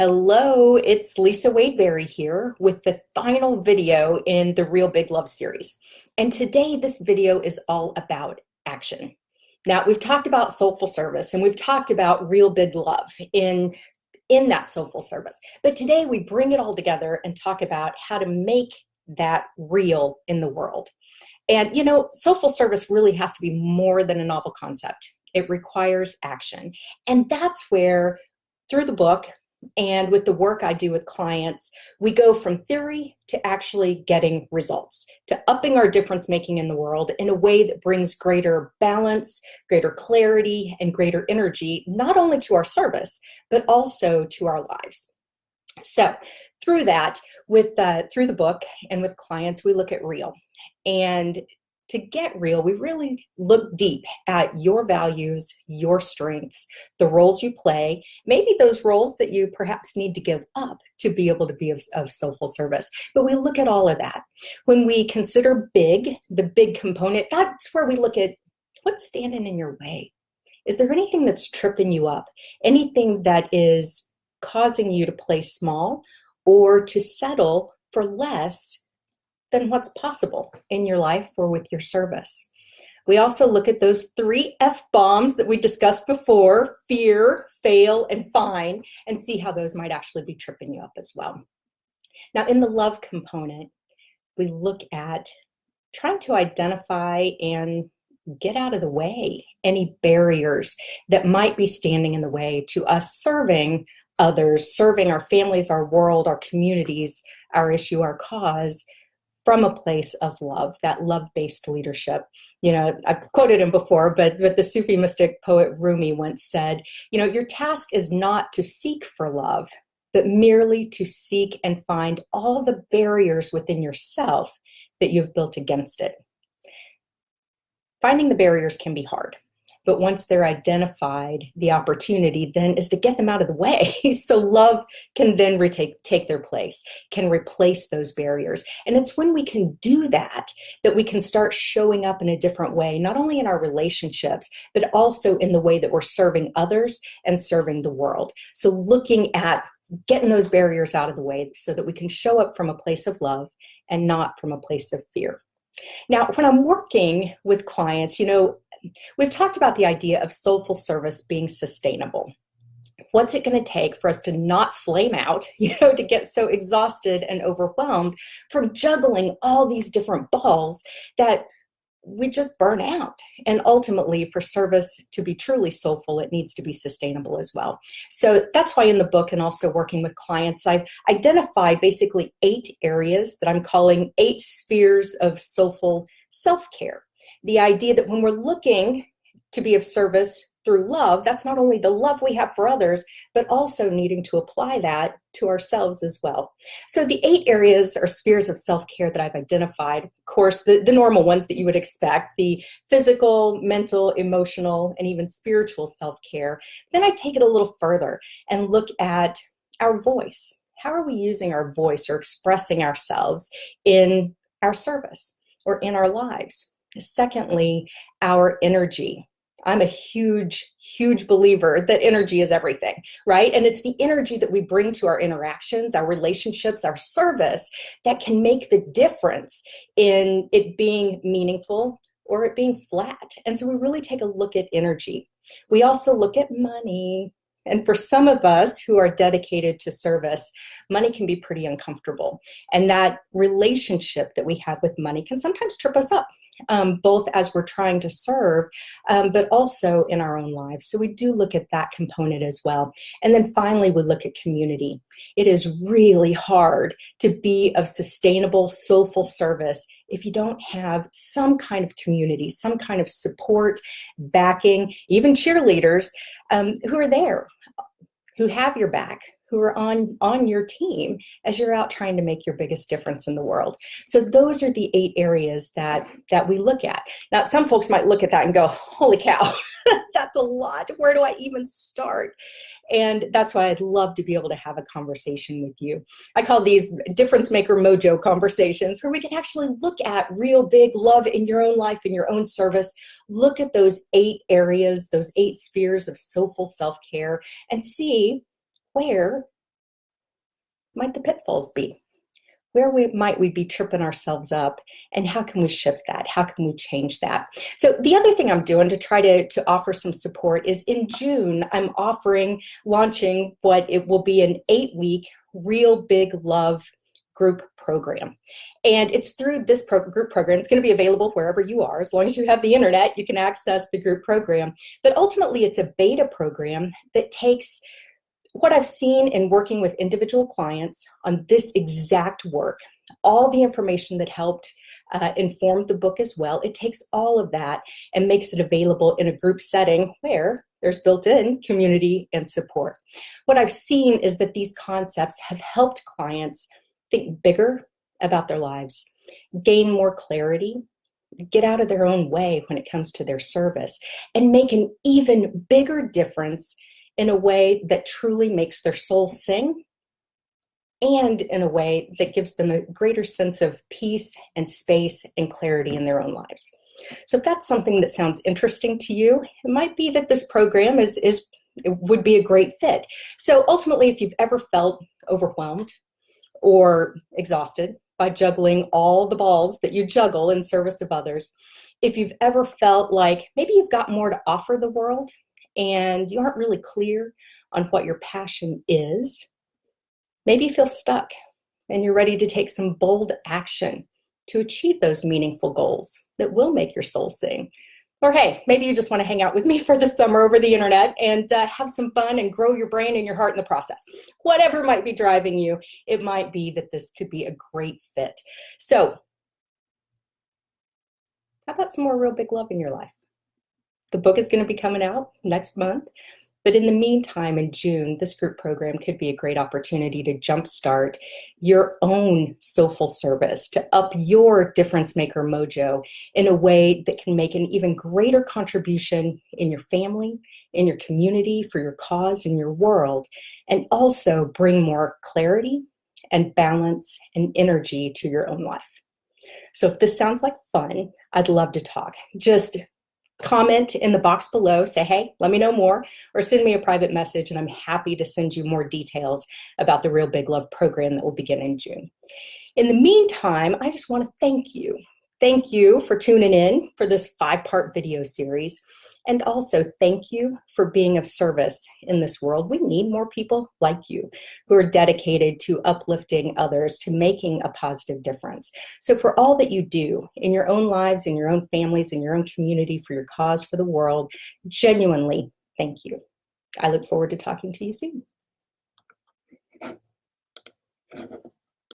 Hello, it's Lisa Wadeberry here with the final video in the Real Big Love series. And today this video is all about action. Now, we've talked about soulful service and we've talked about real big love in that soulful service. But today we bring it all together and talk about how to make that real in the world. And soulful service really has to be more than a novel concept. It requires action. And that's where, through the book, and with the work I do with clients, we go from theory to actually getting results, to upping our difference making in the world in a way that brings greater balance, greater clarity, and greater energy, not only to our service, but also to our lives. So through that, through the book and with clients, we look at real. And to get real, we really look deep at your values, your strengths, the roles you play, maybe those roles that you perhaps need to give up to be able to be of soulful service. But we look at all of that. When we consider the big component, that's where we look at what's standing in your way. Is there anything that's tripping you up? Anything that is causing you to play small or to settle for less than what's possible in your life or with your service? We also look at those 3 F-bombs that we discussed before: fear, fail, and fine, and see how those might actually be tripping you up as well. Now, in the love component, we look at trying to identify and get out of the way any barriers that might be standing in the way to us serving others, serving our families, our world, our communities, our issue, our cause, from a place of love, that love-based leadership. I've quoted him before, but the Sufi mystic poet Rumi once said, your task is not to seek for love, but merely to seek and find all the barriers within yourself that you've built against it. Finding the barriers can be hard, but once they're identified, the opportunity then is to get them out of the way. So love can then take their place, can replace those barriers. And it's when we can do that we can start showing up in a different way, not only in our relationships, but also in the way that we're serving others and serving the world. So looking at getting those barriers out of the way so that we can show up from a place of love and not from a place of fear. Now, when I'm working with clients, we've talked about the idea of soulful service being sustainable. What's it going to take for us to not flame out, to get so exhausted and overwhelmed from juggling all these different balls that we just burn out? And ultimately, for service to be truly soulful, it needs to be sustainable as well. So that's why in the book and also working with clients, I've identified basically 8 areas that I'm calling 8 spheres of soulful self-care. The idea that when we're looking to be of service through love, that's not only the love we have for others, but also needing to apply that to ourselves as well. So the 8 areas or spheres of self-care that I've identified, of course, the normal ones that you would expect: the physical, mental, emotional, and even spiritual self-care. Then I take it a little further and look at our voice. How are we using our voice or expressing ourselves in our service or in our lives? Secondly, our energy. I'm a huge, huge believer that energy is everything, right? And it's the energy that we bring to our interactions, our relationships, our service that can make the difference in it being meaningful or it being flat. And so we really take a look at energy. We also look at money. And for some of us who are dedicated to service, money can be pretty uncomfortable. And that relationship that we have with money can sometimes trip us up, both as we're trying to serve, but also in our own lives. So we do look at that component as well. And then finally, we look at community. It is really hard to be of sustainable, soulful service if you don't have some kind of community, some kind of support, backing, even cheerleaders who are there, who have your back, who are on your team as you're out trying to make your biggest difference in the world. So those are the 8 areas that we look at. Now, some folks might look at that and go, holy cow, that's a lot. Where do I even start? And that's why I'd love to be able to have a conversation with you. I call these difference maker mojo conversations, where we can actually look at real big love in your own life, in your own service. Look at those 8 areas, those 8 spheres of soulful self-care, and see where might the pitfalls be? Might we be tripping ourselves up, and how can we shift that? How can we change that? So the other thing I'm doing to try to offer some support is in June, I'm launching what it will be an 8-week Real Big Love group program. And it's through this group program. It's going to be available wherever you are. As long as you have the internet, you can access the group program. But ultimately, it's a beta program that takes what I've seen in working with individual clients on this exact work, all the information that helped inform the book as well. It takes all of that and makes it available in a group setting where there's built-in community and support. What I've seen is that these concepts have helped clients think bigger about their lives, gain more clarity, get out of their own way when it comes to their service, and make an even bigger difference in a way that truly makes their soul sing, and in a way that gives them a greater sense of peace and space and clarity in their own lives. So if that's something that sounds interesting to you, it might be that this program would be a great fit. So ultimately, if you've ever felt overwhelmed or exhausted by juggling all the balls that you juggle in service of others, if you've ever felt like maybe you've got more to offer the world and you aren't really clear on what your passion is, maybe you feel stuck and you're ready to take some bold action to achieve those meaningful goals that will make your soul sing. Or hey, maybe you just want to hang out with me for the summer over the internet and have some fun and grow your brain and your heart in the process. Whatever might be driving you, it might be that this could be a great fit. So how about some more real big love in your life? The book is going to be coming out next month. But in the meantime, in June, this group program could be a great opportunity to jumpstart your own soulful service, to up your difference maker mojo in a way that can make an even greater contribution in your family, in your community, for your cause, in your world, and also bring more clarity and balance and energy to your own life. So if this sounds like fun, I'd love to talk. Just comment in the box below, say, hey, let me know more, or send me a private message, and I'm happy to send you more details about the Real Big Love program that will begin in June. In the meantime, I just want to thank you. Thank you for tuning in for this 5-part video series. And also thank you for being of service in this world. We need more people like you who are dedicated to uplifting others, to making a positive difference. So for all that you do in your own lives, in your own families, in your own community, for your cause, for the world, genuinely thank you. I look forward to talking to you soon.